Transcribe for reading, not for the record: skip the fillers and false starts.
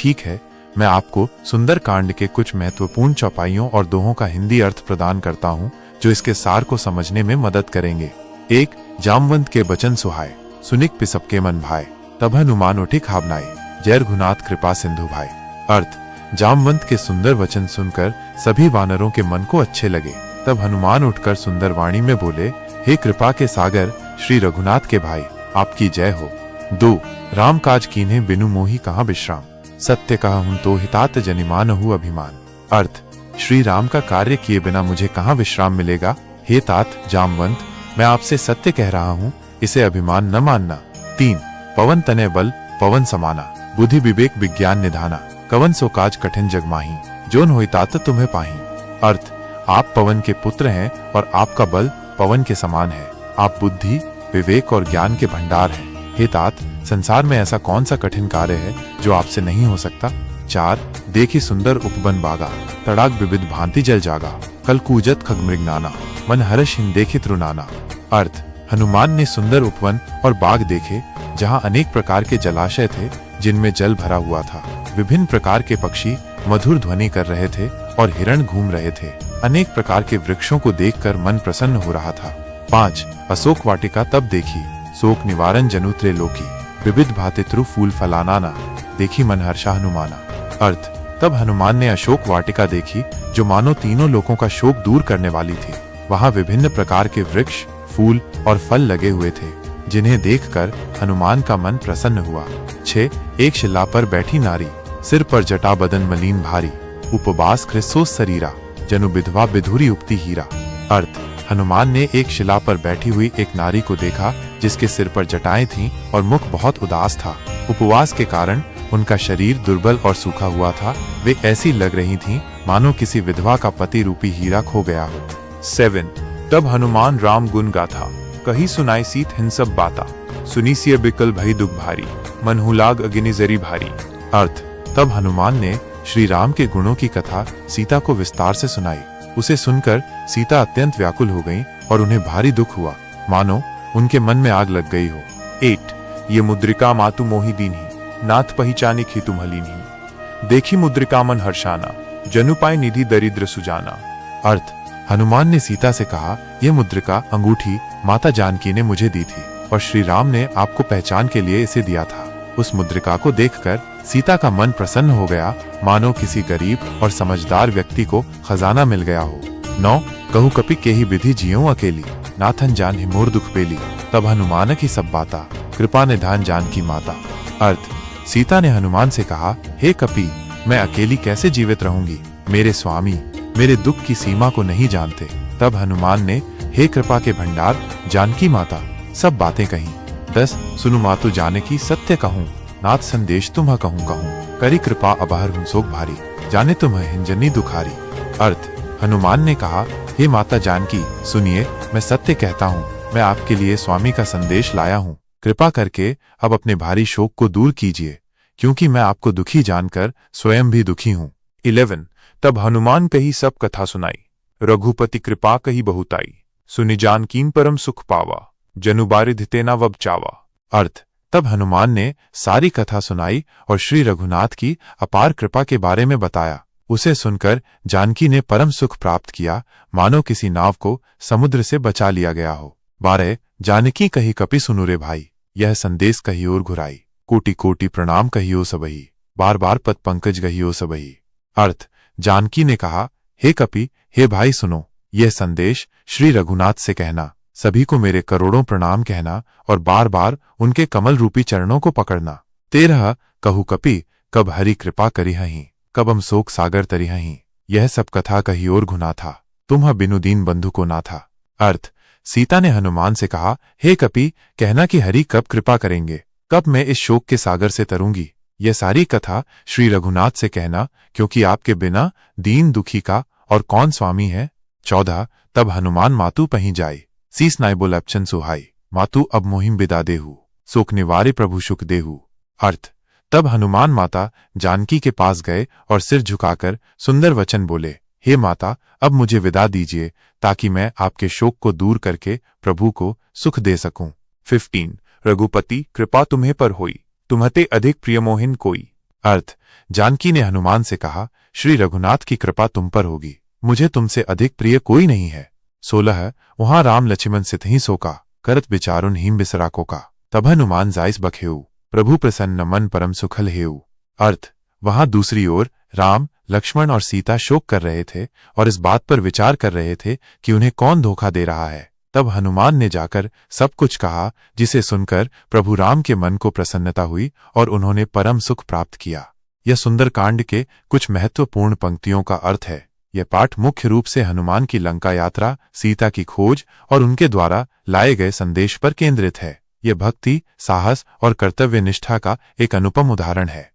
ठीक है, मैं आपको सुंदर कांड के कुछ महत्वपूर्ण चौपाइयों और दोहों का हिंदी अर्थ प्रदान करता हूँ जो इसके सार को समझने में मदद करेंगे। 1. जामवंत के बचन सुहाए, सुनिक पिसप के मन भाए, तब हनुमान उठी खाबनाई, जय रघुनाथ कृपा सिंधु भाई। अर्थ: जामवंत के सुंदर वचन सुनकर सभी वानरों के मन को अच्छे लगे। तब हनुमान उठकर सुंदर वाणी में बोले, हे कृपा के सागर श्री रघुनाथ के भाई, आपकी जय हो। 2. राम काज कीन्हे बिनु मोहि कहाँ विश्राम, सत्य कहूँ तो हितात जनिमान हूँ अभिमान। अर्थ: श्री राम का कार्य किए बिना मुझे कहाँ विश्राम मिलेगा। हे तात जामवंत, मैं आपसे सत्य कह रहा हूँ, इसे अभिमान न मानना। 3. पवन तनय बल पवन समाना, बुद्धि विवेक विज्ञान निधाना, कवन सो काज कठिन जग माही, जोन होई तात तुम्हें पाही। अर्थ: आप पवन के पुत्र हैं और आपका बल पवन के समान है। आप बुद्धि, विवेक और ज्ञान के भंडार हैं। हे तात, संसार में ऐसा कौन सा कठिन कार्य है जो आपसे नहीं हो सकता। 4. देखी सुंदर उपवन बागा, तड़ाक विविध भांति जल जागा, कल कूजत खग मृगनाना, मन हर्ष हिन देखित रुनाना। अर्थ: हनुमान ने सुंदर उपवन और बाग देखे जहाँ अनेक प्रकार के जलाशय थे जिनमें जल भरा हुआ था। विभिन्न प्रकार के पक्षी मधुर ध्वनि कर रहे थे और हिरण घूम रहे थे। अनेक प्रकार के वृक्षों को देखकर मन प्रसन्न हो रहा था। 5. अशोक वाटिका तब देखी, शोक निवारण जनु त्रैलोकी, विविध भांति तरु फूल फलाना, देखी मन हर्षा हनुमाना। अर्थ: तब हनुमान ने अशोक वाटिका देखी जो मानो तीनों लोगों का शोक दूर करने वाली थी। वहाँ विभिन्न प्रकार के वृक्ष, फूल और फल लगे हुए थे जिन्हें देखकर हनुमान का मन प्रसन्न हुआ। 6. एक शिला पर बैठी नारी, सिर पर जटा बदन मलिन भारी, उपवास ख्रिसोस शरीरा, जनु विधवा विधुरी उपती हीरा। अर्थ: हनुमान ने एक शिला पर बैठी हुई एक नारी को देखा जिसके सिर पर जटाएं थीं और मुख बहुत उदास था। उपवास के कारण उनका शरीर दुर्बल और सूखा हुआ था। वे ऐसी लग रही थीं मानो किसी विधवा का पति रूपी हीरा खो गया हो। 7. तब हनुमान राम गुण गाथा, कही सुनाई सीत हिन सब बाता, सुनी सिय बिकल भई दुख भारी, मन हुलाग अग्नि जरी भारी। अर्थ: तब हनुमान ने श्री राम के गुणों की कथा सीता को विस्तार से सुनाई। उसे सुनकर सीता अत्यंत व्याकुल हो गईं और उन्हें भारी दुख हुआ, मानो उनके मन में आग लग गई हो। 8. ये मुद्रिका मातु मोहि दीन्ही, नाथ पहिचानी खी तुम्हलीन्ही, देखी मुद्रिका मन हर्षाना, जनु पाए निधि दरिद्र सुजाना। अर्थ: हनुमान ने सीता से कहा, यह मुद्रिका अंगूठी माता जानकी ने मुझे दी थी और श्री राम ने आपको पहचान के लिए इसे दिया था। उस मुद्रिका को देखकर सीता का मन प्रसन्न हो गया, मानो किसी गरीब और समझदार व्यक्ति को खजाना मिल गया हो। 9. कहु कपि केहि विधि जियो अकेली, नाथन जान ही मोर दुख बेली, तब हनुमान की सब बाता, कृपा निधान जानकी माता। अर्थ: सीता ने हनुमान से कहा, हे कपि, मैं अकेली कैसे जीवित रहूंगी, मेरे स्वामी मेरे दुख की सीमा को नहीं जानते। तब हनुमान ने, हे कृपा के भंडार जानकी माता, सब बातें कही। 10. सुनु मातु जानकी सत्य कहूँ, नाथ संदेश तुम्ह कहूँ कहूँ, करी कृपा अबहर हूँ शोक भारी, जाने तुम्ह हिंजनी दुखारी। अर्थ: हनुमान ने कहा, हे माता जानकी, सुनिए, मैं सत्य कहता हूँ, मैं आपके लिए स्वामी का संदेश लाया हूँ। कृपा करके अब अपने भारी शोक को दूर कीजिए, क्योंकि मैं आपको दुखी जानकर स्वयं भी दुखी हूँ। 11. तब हनुमान कही सब कथा सुनाई, रघुपति कृपा कही बहुताई, सुनि जानकीन परम सुख पावा, जनु बारिधि तेना वब चावा। अर्थ: तब हनुमान ने सारी कथा सुनाई और श्री रघुनाथ की अपार कृपा के बारे में बताया। उसे सुनकर जानकी ने परम सुख प्राप्त किया, मानो किसी नाव को समुद्र से बचा लिया गया हो। 12. जानकी कही कपि सुनु रे भाई, यह संदेश कही और घुराई, कोटि कोटि प्रणाम कहियो सबही, बार बार पद पंकज गहियो सबही। अर्थ: जानकी ने कहा, हे कपि, हे भाई सुनो, यह संदेश श्री रघुनाथ से कहना, सभी को मेरे करोड़ों प्रणाम कहना और बार बार उनके कमल रूपी चरणों को पकड़ना। 13. कहु कपि, कब हरि कृपा करी हहीं, कब हम शोक सागर तरी हहीं, यह सब कथा कही और घुना था, तुम्ह बिनु दीन बंधु को ना था। अर्थ: सीता ने हनुमान से कहा, हे कपि, कहना कि हरि कब कृपा करेंगे, कब मैं इस शोक के सागर से तरूंगी। यह सारी कथा श्री रघुनाथ से कहना, क्योंकि आपके बिना दीन दुखी का और कौन स्वामी है। 14. तब हनुमान मातु पहीं जाई, सीस नाय बोल अपचन सुहाई, मातु अब मोहिम बिदा देहु, शोक निवारे प्रभु सुख देहु। अर्थ: तब हनुमान माता जानकी के पास गए और सिर झुकाकर सुंदर वचन बोले, हे माता, अब मुझे विदा दीजिए ताकि मैं आपके शोक को दूर करके प्रभु को सुख दे सकूं। 15. रघुपति कृपा तुम्हें पर होई, तुम्हते अधिक प्रिय मोहिन कोई, अर्थ, जानकी ने हनुमान से कहा, श्री रघुनाथ की कृपा तुम पर होगी, मुझे तुमसे अधिक प्रिय कोई नहीं है। 16 वहां राम लक्ष्मण सित ही सोका, करत विचारुन हिम बिसराको का, तब हनुमान जाइस बखेऊ, प्रभु प्रसन्न मन परम सुखल हेऊ। अर्थ, वहां दूसरी ओर राम, लक्ष्मण और सीता शोक कर रहे थे और इस बात पर विचार कर रहे थे कि उन्हें कौन धोखा दे रहा है। तब हनुमान ने जाकर सब कुछ कहा, जिसे सुनकर प्रभु राम के मन को प्रसन्नता हुई और उन्होंने परम सुख प्राप्त किया। यह सुंदरकांड के कुछ महत्वपूर्ण पंक्तियों का अर्थ है। यह पाठ मुख्य रूप से हनुमान की लंका यात्रा, सीता की खोज और उनके द्वारा लाए गए संदेश पर केंद्रित है। यह भक्ति, साहस और कर्तव्य निष्ठा का एक अनुपम उदाहरण है।